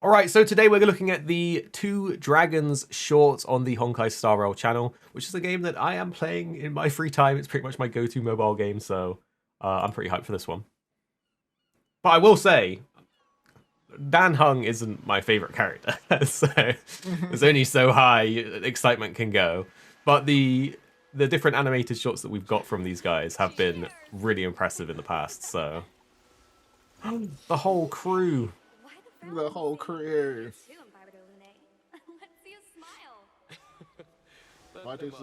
Alright, so today we're looking at the Two Dragons short on the Honkai Star Rail channel, which is a game that I am playing in my free time. It's pretty much my go-to mobile game, so I'm pretty hyped for this one. But I will say, Dan Heng isn't my favorite character, so there's only so high excitement can go. But the different animated shorts that we've got from these guys have been really impressive in the past, so... The whole crew! The whole crew. Why did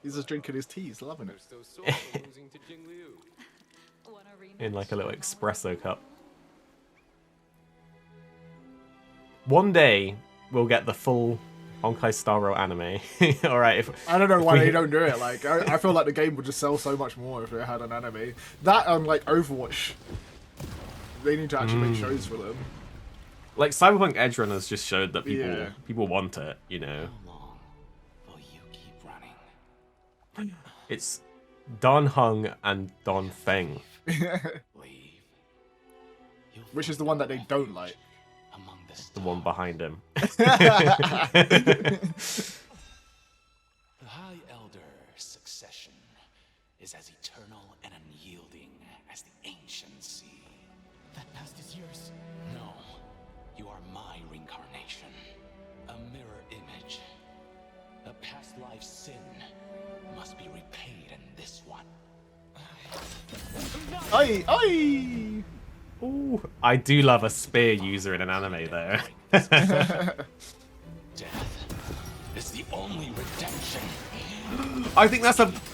he's just drinking his tea, he's loving it. In like a little espresso cup. One day we'll get the full Honkai Star Rail anime. Alright, I don't know why they don't do it. Like I feel like the game would just sell so much more if it had an anime. That like Overwatch. They need to actually make shows for them. Like Cyberpunk Edge Runners just showed that people want it, you know. How long will you keep running? It's Don Hung and Don Feng. Leave. Which is the one that they don't like. Among The one behind him. The High Elder's succession is as eternal and unyielding as the ancient sea. That past is yours. No. You are my reincarnation. A mirror image. A past life sin must be repaid in this one. Oi! Oi! Ooh, I do love a spear user in an anime though. Death is the only redemption. I think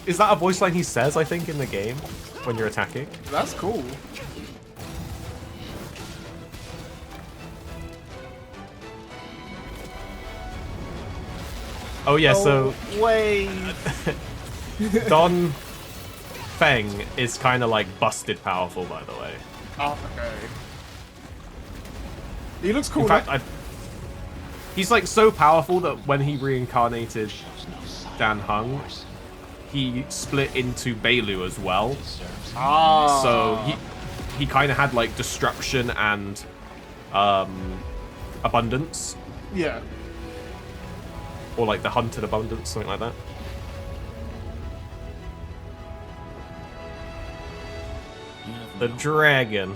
is that a voice line he says, I think, in the game when you're attacking? That's cool. Oh yeah, so wait. Don Feng is kind of like busted powerful, by the way. Oh, okay. He looks cool. In fact, he's like so powerful that when he reincarnated Dan Hung, he split into Bailu as well. Ah. So he kind of had like destruction and abundance. Yeah. Or like the hunted abundance, something like that. The dragon.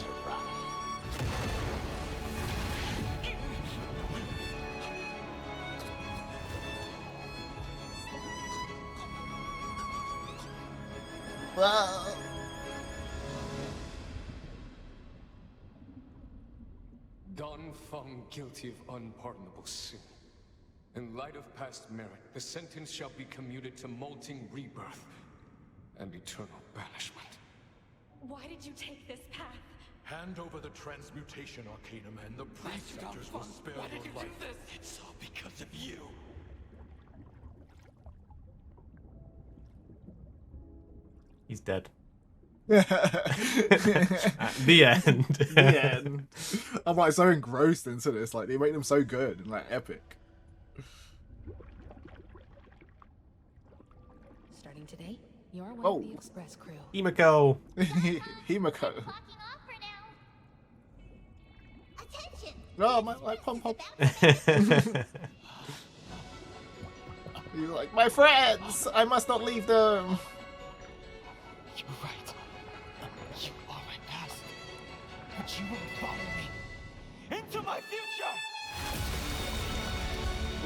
Well. Don Feng guilty of unpardonable sin. In light of past merit, the sentence shall be commuted to molting rebirth and eternal banishment. Why did you take this path? Hand over the transmutation arcanum and the preceptors will spare Why did you your life. do this? It's all because of you. He's dead. At the end. The end. I'm like so engrossed into this. Like they make them so good and like epic. Starting today, you're one Oh. of the Express crew. Himiko. Himiko. Attention! Oh, my pom pom. You're like, my friends! I must not leave them! You're right. You are my past. But you will follow me into my future!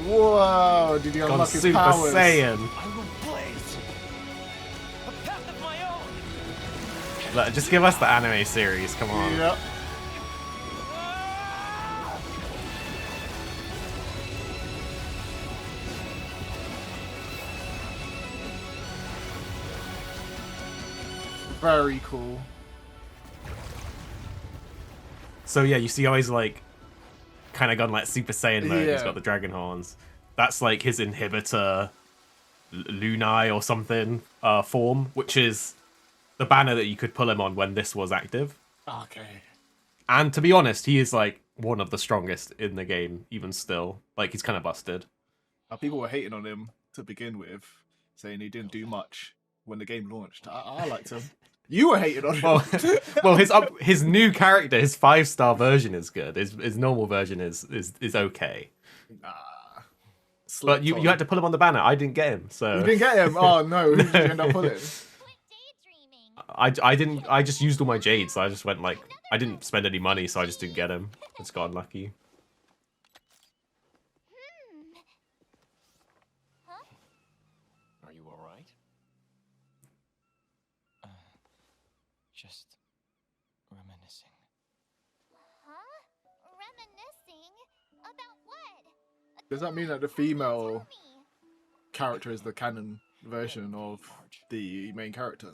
Whoa! Did he Gone unlock his Super powers? Saiyan. I will blaze a path of my own! Look, just give us the anime series, come on. Yep. Very cool. So yeah, you see how he's like kind of gone like Super Saiyan mode. He's Yeah. got the dragon horns. That's like his inhibitor Lunai or something form, which is the banner that you could pull him on when this was active. Okay. And to be honest, he is like one of the strongest in the game, even still. Like he's kind of busted. People were hating on him to begin with, saying he didn't do much when the game launched. I liked him. You were hating on him. Well, his new character, his 5-star version is good. His normal version is okay. But you had to pull him on the banner. I didn't get him, so You didn't get him. Oh no, who did you end up pulling? Quit daydreaming. I didn't. I just used all my jade, so I just went like I didn't spend any money, so I just didn't get him. I just got unlucky. Are you all right? Just reminiscing. Huh? Reminiscing? About what? Does that mean that the female character is the canon version of the main character?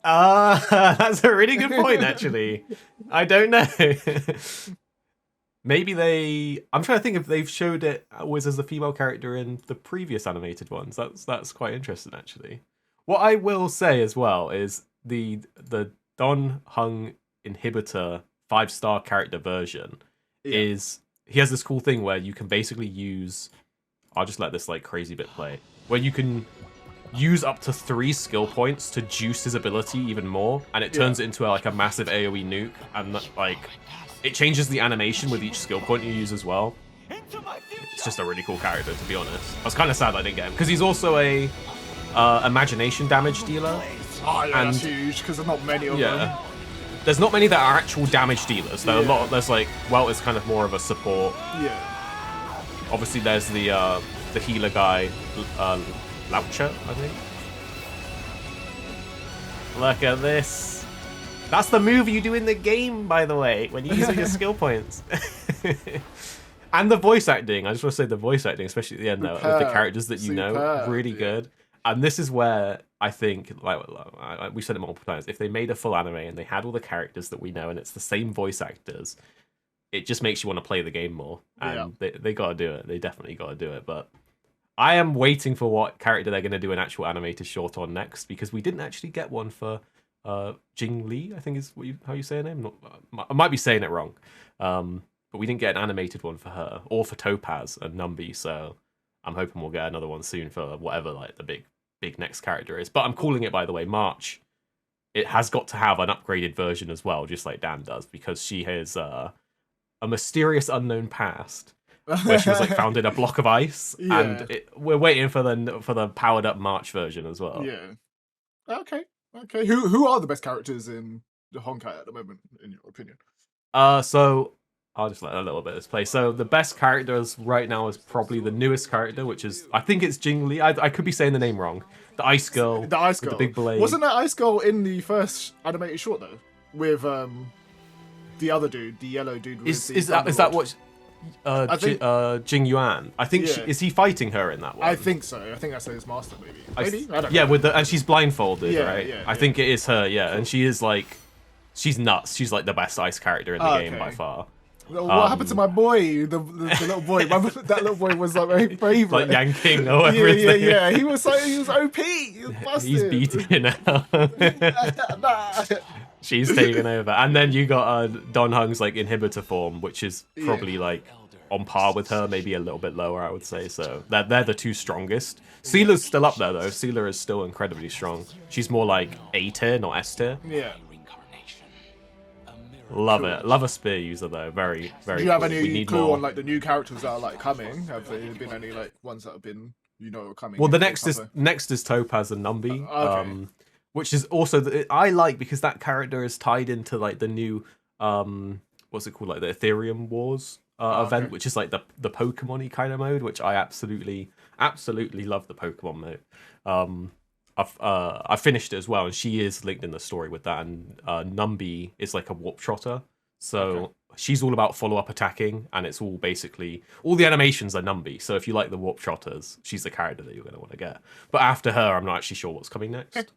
That's a really good point, actually. I don't know. Maybe I'm trying to think if they've showed it always as a female character in the previous animated ones. That's quite interesting, actually. What I will say as well is the Don Hung Inhibitor 5-star character version is he has this cool thing where you can basically use. I'll just let this like crazy bit play, where you can use up to 3 skill points to juice his ability even more, and it turns it into like a massive AoE nuke, and like it changes the animation with each skill point you use as well. It's just a really cool character, to be honest. I was kind of sad I didn't get him because he's also a imagination damage dealer. Oh yeah, and that's huge because there's not many of them. There's not many that are actual damage dealers. There are a lot. There's like it's kind of more of a support. Yeah. Obviously, there's the healer guy, Laucher, I think. Look at this. That's the move you do in the game, by the way, when you use your skill points. And the voice acting. I just want to say the voice acting, especially at the end, though, with the characters that you know, really good. And this is where I think, like we said it multiple times, if they made a full anime and they had all the characters that we know and it's the same voice actors, it just makes you want to play the game more. And they got to do it. They definitely got to do it. But I am waiting for what character they're going to do an actual animated short on next, because we didn't actually get one for Jing Li, I think is how you say her name. I might be saying it wrong. But we didn't get an animated one for her, or for Topaz and Numby, so I'm hoping we'll get another one soon for whatever like the big next character is. But I'm calling it, by the way, March. It has got to have an upgraded version as well, just like Dan does, because she has a mysterious unknown past where she was like found in a block of ice, and we're waiting for the powered up March version as well. Yeah. Okay. Who are the best characters in the Honkai at the moment, in your opinion? So I'll just let a little bit of this play. So the best characters right now is probably the newest character, which is, I think it's Jing Li. I could be saying the name wrong. The Ice Girl. The Ice Girl. The big blade. Wasn't that Ice Girl in the first animated short though? With the other dude, the yellow dude. With Is that what? Jing Yuan. I think is he fighting her in that one? I think so. I think that's his master, maybe. I don't know. Yeah, and she's blindfolded, right? I think it is her. Yeah, and she is like, she's nuts. She's like the best ice character in the game by far. What happened to my boy? The little boy. That little boy was like my favorite. Like Yanking or whatever. Yeah. He was OP. He was busted. He's beating it now. She's taken over, and then you got Don Hung's like inhibitor form, which is probably like on par with her, maybe a little bit lower, I would say. So they're the two strongest. Sealer's still up there though. Sealer is still incredibly strong. She's more like A tier, not S tier. Yeah. Love it. Love a spear user though. Very, very. Do you have cool. any clue on like the new characters that are like coming? Have there been any like ones that have been coming? Well, the next is Topaz and Numby. Okay. Which is also I like, because that character is tied into like the new what's it called, like the Ethereum Wars event, which is like the Pokemon-y kind of mode, which I absolutely love the Pokemon mode. I've finished it as well, and she is linked in the story with that. And Numby is like a warp trotter, so she's all about follow-up attacking, and it's all basically all the animations are Numby. So if you like the warp trotters, she's the character that you're going to want to get. But after her, I'm not actually sure what's coming next.